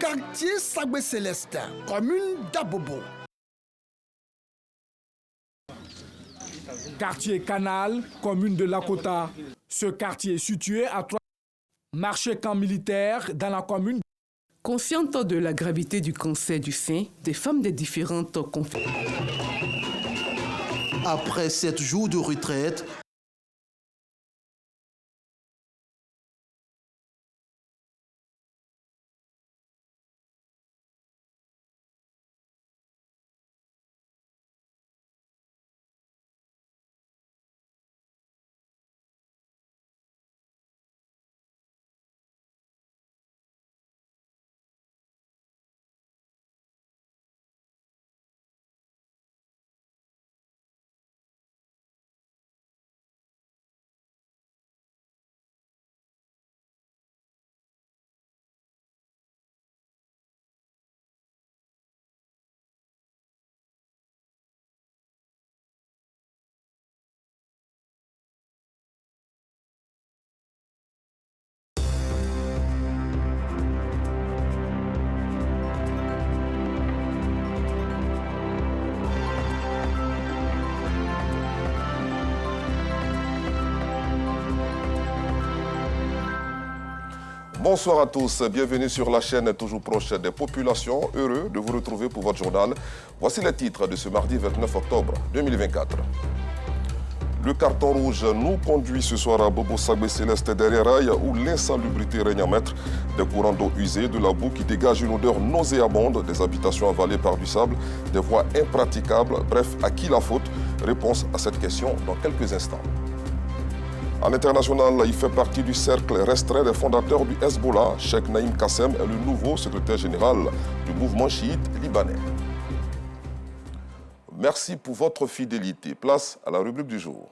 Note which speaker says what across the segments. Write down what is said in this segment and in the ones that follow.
Speaker 1: Sous-quartier Sagbé Céleste, commune d'Abobo.
Speaker 2: Quartier Canal, commune de Lakota. Ce quartier est situé à 3 marché camp militaire dans la commune.
Speaker 3: Consciente de la gravité du cancer du sein, des femmes des différentes confessions.
Speaker 4: Après 7 jours de retraite,
Speaker 5: Bonsoir à tous, bienvenue sur la chaîne toujours proche des populations. Heureux de vous retrouver pour votre journal. Voici les titres de ce mardi 29 octobre 2024. Le carton rouge nous conduit ce soir à Bobo Sagbé Céleste derrière Rail où l'insalubrité règne en maître. Des courants d'eau usée, de la boue qui dégage une odeur nauséabonde, des habitations avalées par du sable, des voies impraticables. Bref, à qui la faute? Réponse à cette question dans quelques instants. À l'international, il fait partie du cercle restreint des fondateurs du Hezbollah. Cheikh Naïm Kassem est le nouveau secrétaire général du mouvement chiite libanais. Merci pour votre fidélité. Place à la rubrique du jour.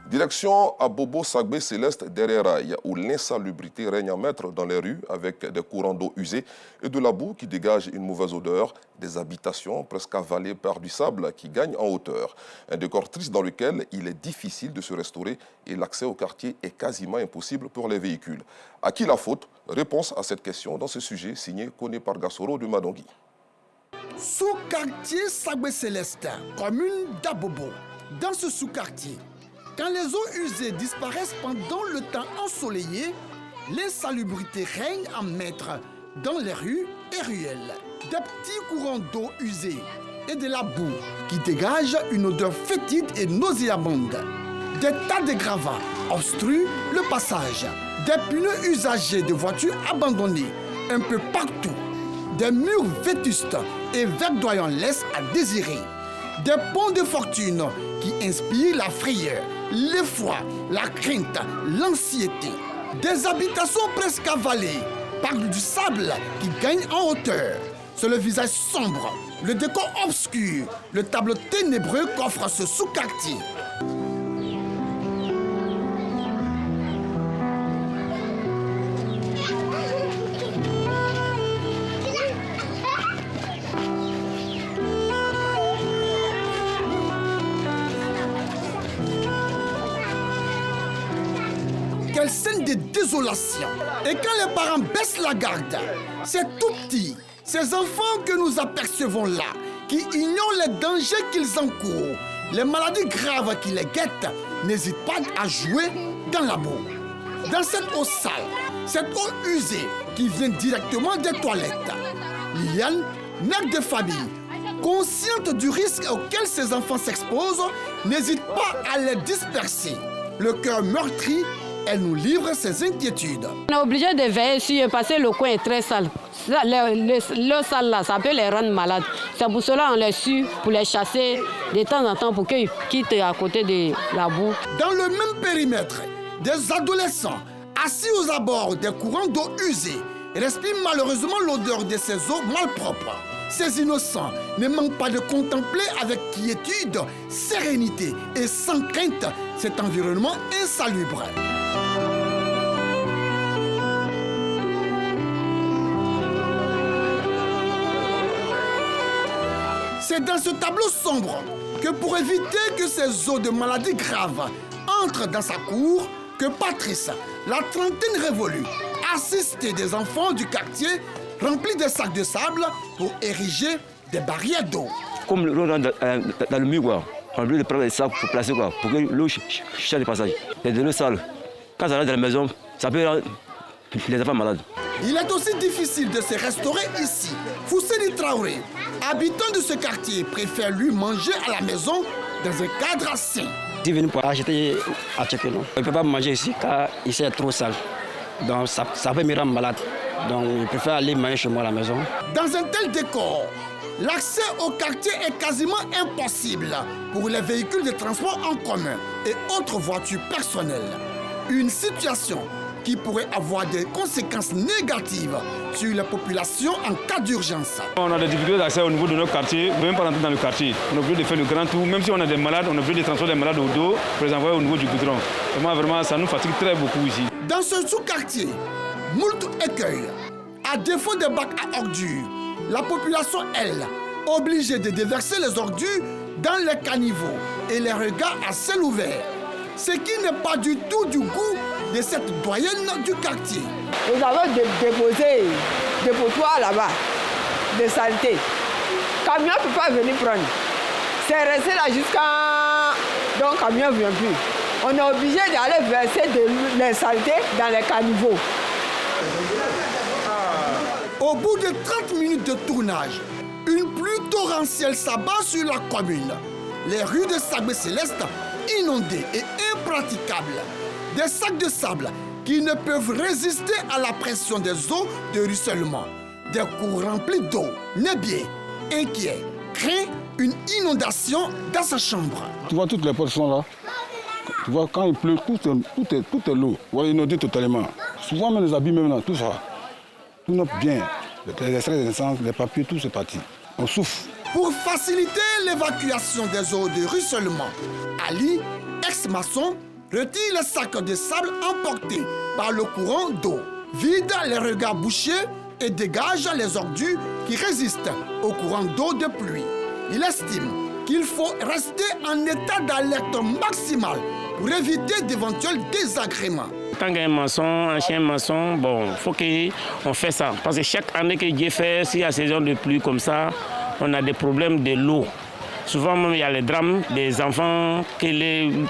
Speaker 5: Direction à Bobo Sagbé Céleste derrière Rail, où l'insalubrité règne en maître dans les rues avec des courants d'eau usés et de la boue qui dégage une mauvaise odeur, des habitations presque avalées par du sable qui gagne en hauteur. Un décor triste dans lequel il est difficile de se restaurer et l'accès au quartier est quasiment impossible pour les véhicules. À qui la faute? Réponse à cette question dans ce sujet signé Koné Pargasoro de Madongui.
Speaker 1: Sous-quartier Sagbé Céleste, commune d'Abobo. Dans ce sous-quartier, quand les eaux usées disparaissent pendant le temps ensoleillé, l'insalubrité règne en maître dans les rues et ruelles. Des petits courants d'eau usée et de la boue qui dégagent une odeur fétide et nauséabonde. Des tas de gravats obstruent le passage. Des pneus usagés de voitures abandonnées un peu partout. Des murs vétustes et verdoyants laissent à désirer. Des ponts de fortune qui inspirent la frayeur, l'effroi, la crainte, l'anxiété. Des habitations presque avalées par du sable qui gagne en hauteur. C'est le visage sombre, le décor obscur, le tableau ténébreux qu'offre ce sous-quartier. Quelle scène de désolation! Et quand les parents baissent la garde, c'est tout petit, ces enfants que nous apercevons là, qui ignorent les dangers qu'ils encourent, les maladies graves qui les guettent, n'hésitent pas à jouer dans la boue. Dans cette eau sale, cette eau usée qui vient directement des toilettes, Liliane, mère de famille, consciente du risque auquel ses enfants s'exposent, n'hésite pas à les disperser. Le cœur meurtri, elle nous livre ses inquiétudes.
Speaker 6: On est obligé de veiller sur parce que le coin est très sale. Le sale là, ça peut les rendre malades. C'est pour cela qu'on les suit pour les chasser de temps en temps pour qu'ils quittent à côté de la boue.
Speaker 1: Dans le même périmètre, des adolescents assis aux abords des courants d'eau usés respirent malheureusement l'odeur de ces eaux malpropres. Ces innocents ne manquent pas de contempler avec quiétude, sérénité et sans crainte cet environnement insalubre. C'est dans ce tableau sombre que pour éviter que ces eaux de maladies graves entrent dans sa cour, que Patrice, la trentaine révolue, assistait des enfants du quartier remplis de sacs de sable pour ériger des barrières d'eau.
Speaker 7: Comme l'eau dans le mur, quoi. On veut prendre les sacs pour placer, quoi, pour que l'eau change de passage. C'est de l'eau sale. Quand ça rentre dans la maison, ça peut rendre les enfants malades.
Speaker 1: Il est aussi difficile de se restaurer ici. Fousseni Traoré, habitant de ce quartier, préfère lui manger à la maison dans un cadre sain.
Speaker 8: Je suis venu pour acheter à Tchéké. Je ne peux pas manger ici car ici est trop sale. Donc ça peut me rendre malade. Donc je préfère aller manger chez moi à la maison.
Speaker 1: Dans un tel décor, l'accès au quartier est quasiment impossible pour les véhicules de transport en commun et autres voitures personnelles. Une situation qui pourrait avoir des conséquences négatives sur la population en cas d'urgence.
Speaker 9: On a des difficultés d'accès au niveau de nos quartiers, même pas rentrer dans le quartier. On est obligé de faire le grand tour, même si on a des malades, on est obligé de transporter les malades au dos pour les envoyer au niveau du goudron. Vraiment, ça nous fatigue très beaucoup ici.
Speaker 1: Dans ce sous-quartier, moult écueils. À défaut de bacs à ordures, la population, elle, obligée de déverser les ordures dans les caniveaux et les regards à ciel ouvert. Ce qui n'est pas du tout du goût de cette doyenne du quartier.
Speaker 10: Nous avons déposé des potoirs là-bas, de saleté. Le camion ne peut pas venir prendre. C'est resté là jusqu'à... Donc le camion ne vient plus. On est obligé d'aller verser les saletés dans les caniveaux.
Speaker 1: Au bout de 30 minutes de tournage, une pluie torrentielle s'abat sur la commune. Les rues de Sagbé-Céleste inondées et impraticables. Des sacs de sable qui ne peuvent résister à la pression des eaux de ruissellement. Des cours remplis d'eau. Nébier, inquiet, craint une inondation dans sa chambre.
Speaker 11: Tu vois, toutes les portes sont là. Tu vois, quand il pleut, tout est l'eau. Vous voyez, inondé totalement. Souvent, même les habits, même là, tout ça. Tout notre bien. Les extraits d'essence, les papiers, tout c'est parti. On souffre.
Speaker 1: Pour faciliter l'évacuation des eaux de ruissellement, Ali, ex-maçon, retire les sacs de sable emportés par le courant d'eau, vide les regards bouchés et dégage les ordures qui résistent au courant d'eau de pluie. Il estime qu'il faut rester en état d'alerte maximale pour éviter d'éventuels désagréments.
Speaker 12: Tant qu'un maçon, un chien maçon, bon, il faut qu'on fasse ça. Parce que chaque année que Dieu fait, s'il y a saison de pluie comme ça, on a des problèmes de l'eau. Souvent même il y a les drames des enfants,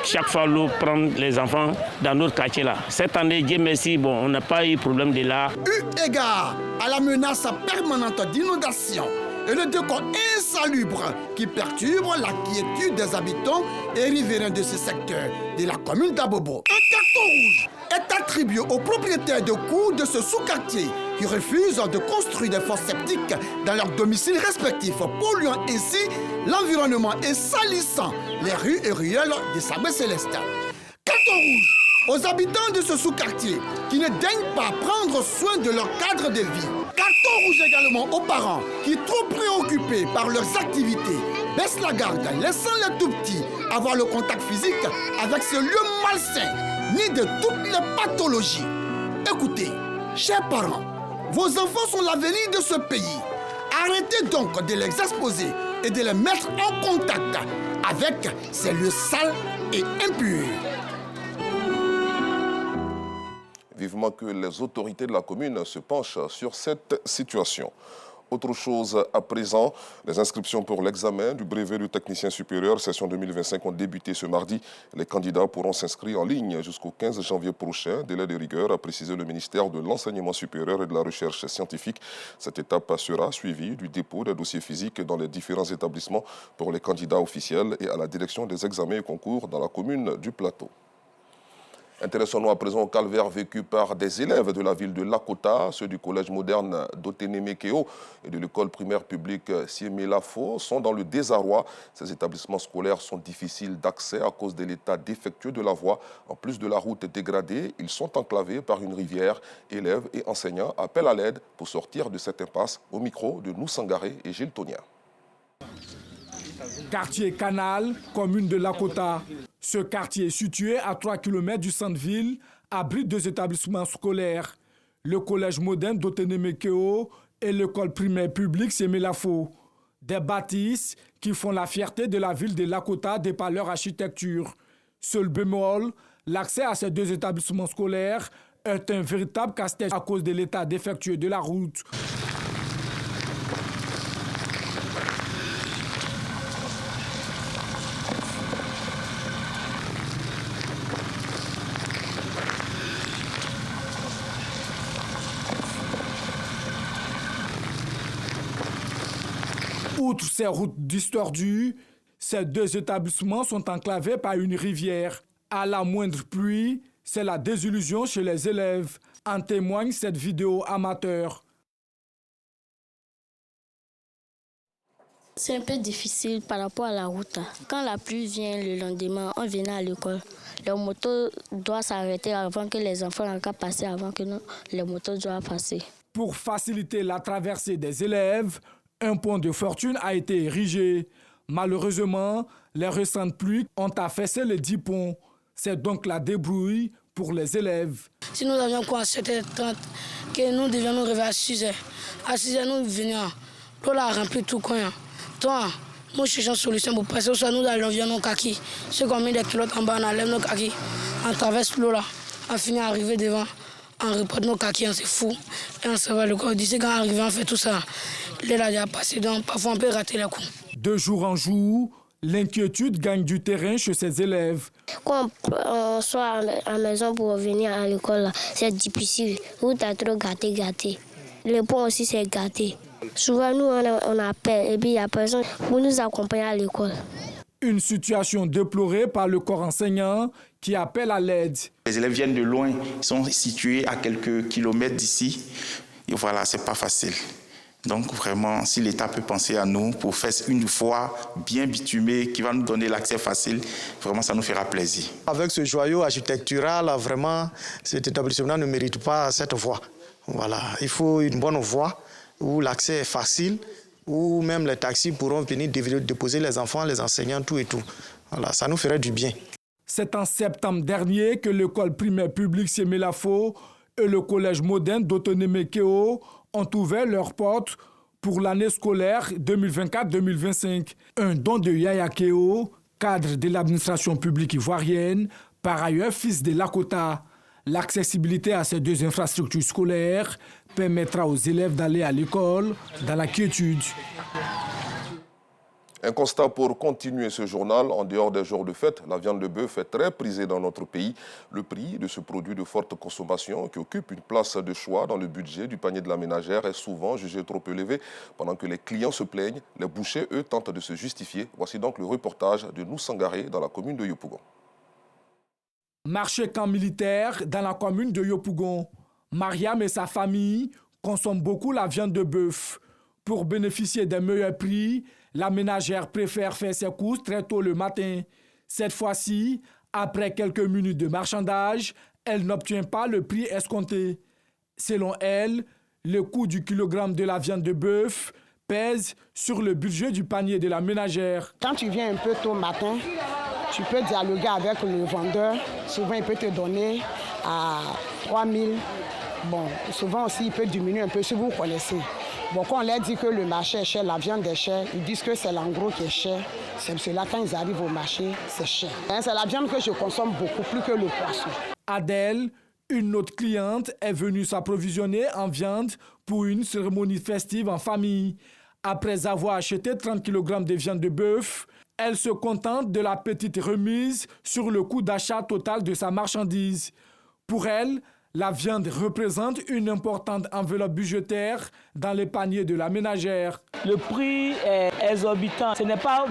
Speaker 12: chaque fois l'eau prend les enfants dans notre quartier là. Cette année, Dieu merci, bon, on n'a pas eu de problème de là.
Speaker 1: Eu égard à la menace permanente d'inondation et le décor insalubre qui perturbe la quiétude des habitants et riverains de ce secteur de la commune d'Abobo. Un carton rouge est attribué aux propriétaires de cours de ce sous-quartier qui refusent de construire des fosses septiques dans leurs domiciles respectifs, polluant ainsi l'environnement et salissant les rues et ruelles de Sagbé-Céleste. Carton rouge aux habitants de ce sous-quartier qui ne daignent pas prendre soin de leur cadre de vie. Carton rouge également aux parents qui, trop préoccupés par leurs activités, baissent la garde, laissant les tout-petits avoir le contact physique avec ce lieu malsain, ni de toutes les pathologies. Écoutez, chers parents, vos enfants sont l'avenir de ce pays. Arrêtez donc de les exposer et de les mettre en contact avec ces lieux sales et impurs.
Speaker 5: Vivement que les autorités de la commune se penchent sur cette situation. Autre chose à présent, les inscriptions pour l'examen du brevet du technicien supérieur session 2025 ont débuté ce mardi. Les candidats pourront s'inscrire en ligne jusqu'au 15 janvier prochain. Délai de rigueur, a précisé le ministère de l'Enseignement supérieur et de la Recherche scientifique. Cette étape sera suivie du dépôt des dossiers physiques dans les différents établissements pour les candidats officiels et à la direction des examens et concours dans la commune du Plateau. Intéressons-nous à présent au calvaire vécu par des élèves de la ville de Lakota, ceux du collège moderne d'Otenemekeo et de l'école primaire publique Siemé-Lafo sont dans le désarroi. Ces établissements scolaires sont difficiles d'accès à cause de l'état défectueux de la voie. En plus de la route dégradée, ils sont enclavés par une rivière. Élèves et enseignants appellent à l'aide pour sortir de cette impasse. Au micro de Noussangaré et Gilles Tonia.
Speaker 2: Quartier Canal, commune de Lakota. Ce quartier, situé à 3 km du centre-ville, abrite 2 établissements scolaires. Le collège moderne d'Otenemekeo et l'école primaire publique Siemé-Lafo. Des bâtisses qui font la fierté de la ville de Lakota de par leur architecture. Seul bémol, L'accès à ces deux établissements scolaires est un véritable casse-tête à cause de l'état défectueux de la route. Outre ces routes distordues, ces deux établissements sont enclavés par une rivière. À la moindre pluie, c'est la désillusion chez les élèves. En témoigne cette vidéo amateur.
Speaker 13: C'est un peu difficile par rapport à la route. Quand la pluie vient le lendemain, on vient à l'école. Les motos doivent s'arrêter avant que les enfants n'aient qu'à passer, avant que les motos doivent passer.
Speaker 2: Pour faciliter la traversée des élèves, un pont de fortune a été érigé. Malheureusement, les récentes pluies ont affaissé les 10 ponts. C'est donc la débrouille pour les élèves.
Speaker 14: Si nous avions quoi à 7h30, que nous devions nous réveiller à 6h. À 6h, nous venions. L'eau a rempli tout le coin. Toi, nous cherchons une solution pour passer. Soit nous allons vers nos kakis. Ceux qui ont mis des kilotes en bas, on enlève nos kakis. On traverse l'eau là. On finit à arriver devant. On reporte nos kakis, on se fout. Et on se va le corps. D'ici quand on arrive, on fait tout ça. L'air a déjà passé, donc parfois on peut rater les coups.
Speaker 2: De jour en jour, l'inquiétude gagne du terrain chez ces élèves.
Speaker 13: Quand on soit à la maison pour revenir à l'école, c'est difficile. Route est trop gâté. Le pont aussi, c'est gâté. Souvent, nous, on appelle et puis il n'y a personne pour nous accompagner à l'école.
Speaker 2: Une situation déplorée par le corps enseignant qui appelle à l'aide.
Speaker 15: Les élèves viennent de loin, ils sont situés à quelques kilomètres d'ici. Et voilà, c'est pas facile. Donc vraiment, si l'État peut penser à nous pour faire une voie bien bitumée qui va nous donner l'accès facile, vraiment ça nous fera plaisir.
Speaker 16: Avec ce joyau architectural, vraiment, cet établissement ne mérite pas cette voie. Voilà, il faut une bonne voie où l'accès est facile, où même les taxis pourront venir déposer les enfants, les enseignants, tout et tout. Voilà, ça nous ferait du bien.
Speaker 2: C'est en septembre dernier que l'école primaire publique Sémélafo et le collège moderne d'Otoné-Mekeo ont ouvert leurs portes pour l'année scolaire 2024-2025. Un don de Yaya Keo, cadre de l'administration publique ivoirienne, par ailleurs fils de Lakota. L'accessibilité à ces deux infrastructures scolaires permettra aux élèves d'aller à l'école dans la quiétude.
Speaker 5: Un constat pour continuer ce journal. En dehors des jours de fête, la viande de bœuf est très prisée dans notre pays. Le prix de ce produit de forte consommation qui occupe une place de choix dans le budget du panier de la ménagère est souvent jugé trop élevé. Pendant que les clients se plaignent, les bouchers, eux, tentent de se justifier. Voici donc le reportage de Noussangaré dans la commune de Yopougon.
Speaker 2: Marché camp militaire dans la commune de Yopougon. Mariam et sa famille consomment beaucoup la viande de bœuf. Pour bénéficier des meilleurs prix, la ménagère préfère faire ses courses très tôt le matin. Cette fois-ci, après quelques minutes de marchandage, elle n'obtient pas le prix escompté. Selon elle, le coût du kilogramme de la viande de bœuf pèse sur le budget du panier de la ménagère.
Speaker 17: Quand tu viens un peu tôt le matin, tu peux dialoguer avec le vendeur. Souvent, il peut te donner à 3 000. Bon, souvent aussi, il peut diminuer un peu si vous connaissez. Bon, quand on leur dit que le marché est cher, la viande est chère, ils disent que c'est l'engros qui est cher. C'est cela, quand ils arrivent au marché, c'est cher. C'est la viande que je consomme beaucoup plus que le poisson.
Speaker 2: Adèle, une autre cliente, est venue s'approvisionner en viande pour une cérémonie festive en famille. Après avoir acheté 30 kg de viande de bœuf, elle se contente de la petite remise sur le coût d'achat total de sa marchandise. Pour elle, la viande représente une importante enveloppe budgétaire dans les paniers de la ménagère.
Speaker 18: Le prix est exorbitant. Ce n'est pas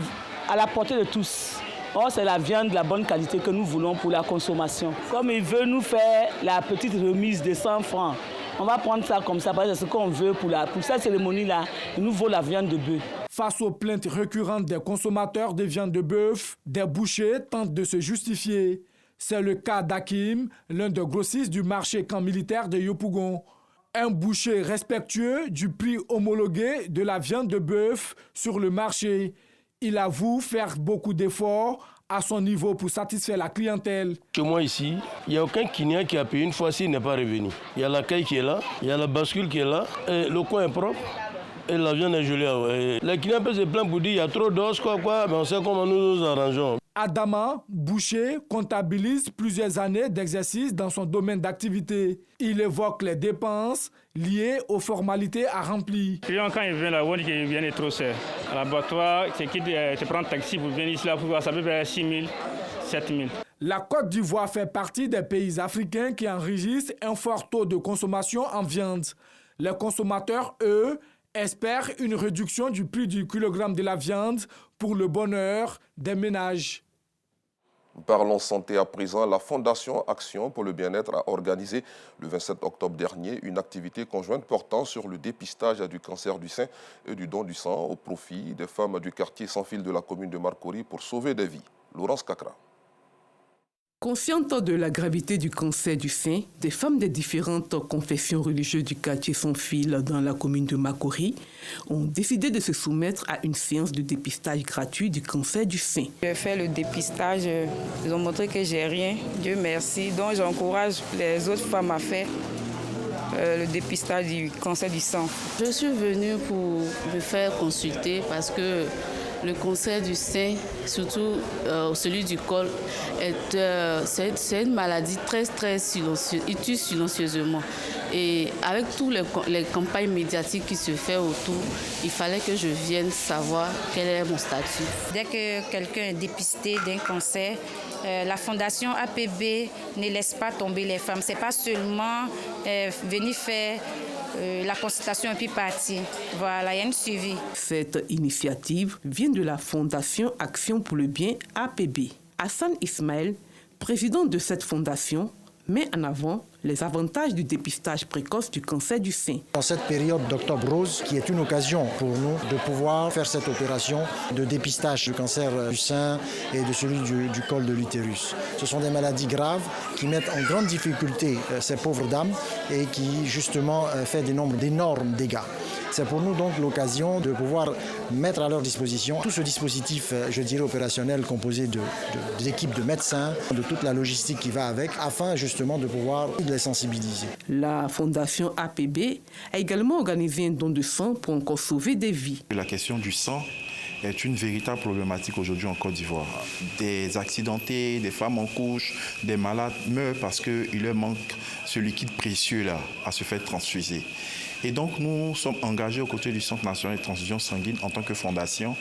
Speaker 18: à la portée de tous. Or, c'est la viande de la bonne qualité que nous voulons pour la consommation. Comme il veut nous faire la petite remise de 100 francs, on va prendre ça comme ça, parce que c'est ce qu'on veut pour cette cérémonie-là. Il nous vaut la viande de bœuf.
Speaker 2: Face aux plaintes récurrentes des consommateurs de viande de bœuf, des bouchers tentent de se justifier. C'est le cas d'Hakim, l'un des grossistes du marché camp militaire de Yopougon. Un boucher respectueux du prix homologué de la viande de bœuf sur le marché. Il avoue faire beaucoup d'efforts à son niveau pour satisfaire la clientèle.
Speaker 19: Chez moi ici, il n'y a aucun client qui a payé une fois s'il n'est pas revenu. Il y a la caille qui est là, il y a la bascule qui est là, et le coin est propre. Et la viande est jolie. Les clients peuvent se plaindre pour dire qu'il y a trop d'os, quoi, mais on sait comment nous nous arrangeons.
Speaker 2: Adama Boucher comptabilise plusieurs années d'exercice dans son domaine d'activité. Il évoque les dépenses liées aux formalités à remplir.
Speaker 9: Quand il vient là, on dit qu'il vient trop cher. À l'abattoir, c'est qui te prend un taxi pour venir ici, là, ça peut faire 6 000, 7 000.
Speaker 2: La Côte d'Ivoire fait partie des pays africains qui enregistrent un fort taux de consommation en viande. Les consommateurs, eux, espèrent une réduction du prix du kilogramme de la viande pour le bonheur des ménages.
Speaker 5: Parlons santé à présent. La Fondation Action pour le bien-être a organisé le 27 octobre dernier une activité conjointe portant sur le dépistage du cancer du sein et du don du sang au profit des femmes du quartier sans fil de la commune de Marcory pour sauver des vies. Laurence Kakra.
Speaker 3: Conscientes de la gravité du cancer du sein, des femmes des différentes confessions religieuses du quartier sans fil dans la commune de Marcory ont décidé de se soumettre à une séance de dépistage gratuit du cancer du sein.
Speaker 20: J'ai fait le dépistage, ils ont montré que j'ai rien, Dieu merci. Donc j'encourage les autres femmes à faire le dépistage du cancer du sang.
Speaker 21: Je suis venue pour me faire consulter parce que le cancer du sein, surtout celui du col, c'est une maladie très silencieuse. Il tue silencieusement. Et avec toutes les campagnes médiatiques qui se font autour, il fallait que je vienne savoir quel est mon statut.
Speaker 22: Dès que quelqu'un est dépisté d'un cancer, la Fondation APB ne laisse pas tomber les femmes. Ce n'est pas seulement venir faire la consultation et puis partir. Voilà, il y a un suivi.
Speaker 3: Cette initiative vient de la Fondation Action pour le bien APB. Hassan Ismaël, président de cette fondation, met en avant les avantages du dépistage précoce du cancer du sein.
Speaker 23: En cette période d'Octobre Rose, qui est une occasion pour nous de pouvoir faire cette opération de dépistage du cancer du sein et de celui du col de l'utérus. Ce sont des maladies graves qui mettent en grande difficulté ces pauvres dames et qui justement fait d'énormes dégâts. C'est pour nous donc l'occasion de pouvoir mettre à leur disposition tout ce dispositif, je dirais, opérationnel composé d'équipes de médecins, de toute la logistique qui va avec, afin justement de pouvoir les sensibiliser.
Speaker 3: La Fondation APB a également organisé un don de sang pour encore sauver des vies.
Speaker 15: La question du sang est une véritable problématique aujourd'hui en Côte d'Ivoire. Des accidentés, des femmes en couche, des malades meurent parce qu'il leur manque ce liquide précieux là à se faire transfuser. Et donc nous sommes engagés aux côtés du Centre national de transfusion sanguine en tant que fondation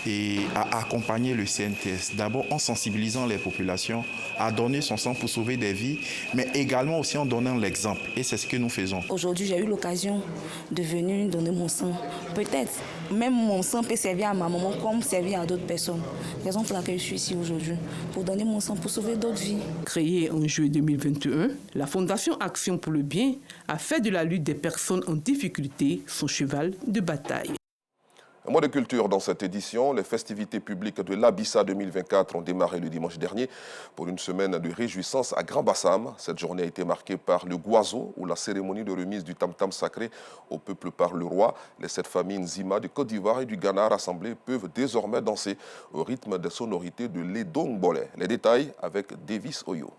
Speaker 15: et à accompagner le CNTS, d'abord en sensibilisant les populations à donner son sang pour sauver des vies, mais également aussi en donnant l'exemple. Et c'est ce que nous faisons.
Speaker 22: Aujourd'hui, j'ai eu l'occasion de venir donner mon sang. Peut-être, même mon sang peut servir à ma maman comme servir à d'autres personnes. Raison pour laquelle je suis ici aujourd'hui, pour donner mon sang, pour sauver d'autres vies.
Speaker 3: Créée en juillet 2021, la Fondation Action pour le bien a fait de la lutte des personnes en difficulté son cheval de bataille.
Speaker 5: Un mot de culture dans cette édition. Les festivités publiques de l'Abissa 2024 ont démarré le dimanche dernier pour une semaine de réjouissance à Grand-Bassam. Cette journée a été marquée par le Gouazo, ou la cérémonie de remise du tam-tam sacré au peuple par le roi. Les 7 familles Nzima de Côte d'Ivoire et du Ghana rassemblées peuvent désormais danser au rythme des sonorités de l'Edongbole. Les détails avec Davis Oyo.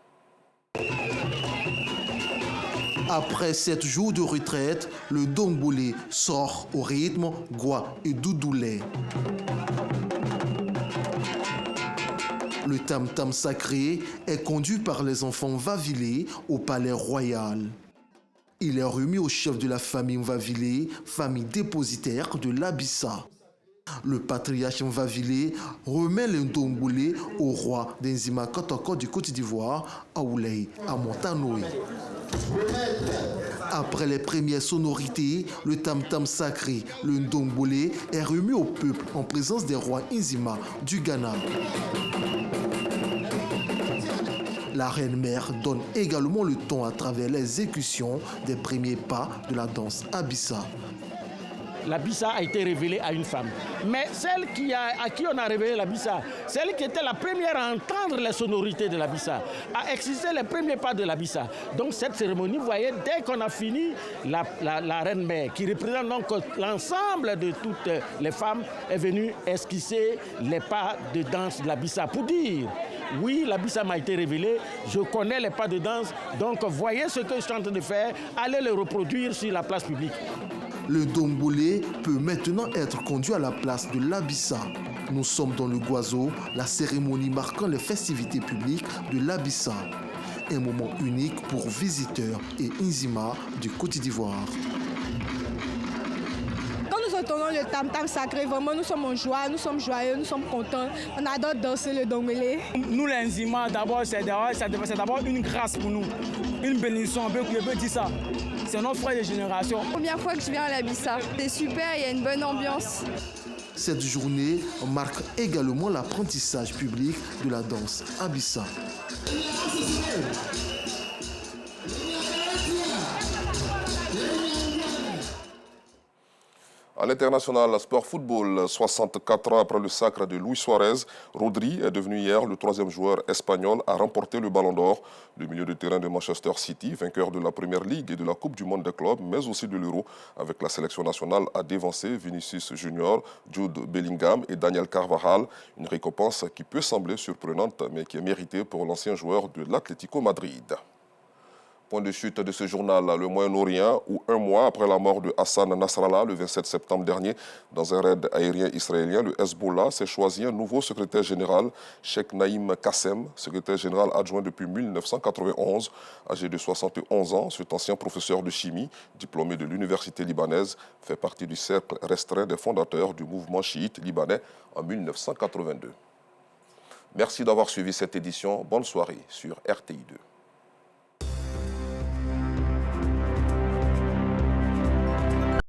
Speaker 4: Après 7 jours de retraite, le Dongbole sort au rythme Gwa et Doudoulé. Le tam-tam sacré est conduit par les enfants Mvavile au palais royal. Il est remis au chef de la famille Mvavile, famille dépositaire de l'Abissa. Le patriarche Mvavile remet le Dongbole au roi d'Enzima Kotoko du Côte d'Ivoire, Aoulei, à Montanoï. Après les premières sonorités, le tam-tam sacré, le Ndongbole, est remis au peuple en présence des rois Nzima du Ghana. La reine-mère donne également le ton à travers l'exécution des premiers pas de la danse Abissa.
Speaker 24: L'Abissa a été révélée à une femme. Mais celle à qui on a révélé l'Abissa, celle qui était la première à entendre les sonorités de l'Abissa, a exercé les premiers pas de l'Abissa. Donc cette cérémonie, vous voyez, dès qu'on a fini, la reine-mère, qui représente donc l'ensemble de toutes les femmes, est venue esquisser les pas de danse de l'Abissa pour dire, oui, l'Abissa m'a été révélée, je connais les pas de danse, donc voyez ce que je suis en train de faire, allez le reproduire sur la place publique.
Speaker 4: Le Dongbole peut maintenant être conduit à la place de l'Abissa. Nous sommes dans le Goizo, la cérémonie marquant les festivités publiques de l'Abissa. Un moment unique pour visiteurs et Inzima du Côte d'Ivoire.
Speaker 6: Quand nous entendons le tam-tam sacré, vraiment nous sommes en joie, nous sommes joyeux, nous sommes contents. On adore danser le dongolé.
Speaker 18: Nous les Inzima, d'abord, c'est d'abord une grâce pour nous, une bénédiction, on peut dire ça. C'est notre frère de génération.
Speaker 6: Première fois que je viens à l'Abissa, c'est super, il y a une bonne ambiance.
Speaker 4: Cette journée marque également l'apprentissage public de la danse Abissa.
Speaker 5: À l'international, sport football, 64 ans après le sacre de Luis Suarez, Rodri est devenu hier le troisième joueur espagnol à remporter le Ballon d'Or. Le milieu de terrain de Manchester City, vainqueur de la Première Ligue et de la Coupe du Monde des clubs, mais aussi de l'Euro, avec la sélection nationale, a dévancé Vinicius Junior, Jude Bellingham et Daniel Carvajal. Une récompense qui peut sembler surprenante, mais qui est méritée pour l'ancien joueur de l'Atlético Madrid. Point de chute de ce journal, le Moyen-Orient, où un mois après la mort de Hassan Nasrallah, le 27 septembre dernier, dans un raid aérien israélien, le Hezbollah s'est choisi un nouveau secrétaire général, Sheikh Naïm Kassem, secrétaire général adjoint depuis 1991. Âgé de 71 ans, cet ancien professeur de chimie, diplômé de l'université libanaise, fait partie du cercle restreint des fondateurs du mouvement chiite libanais en 1982. Merci d'avoir suivi cette édition. Bonne soirée sur RTI2.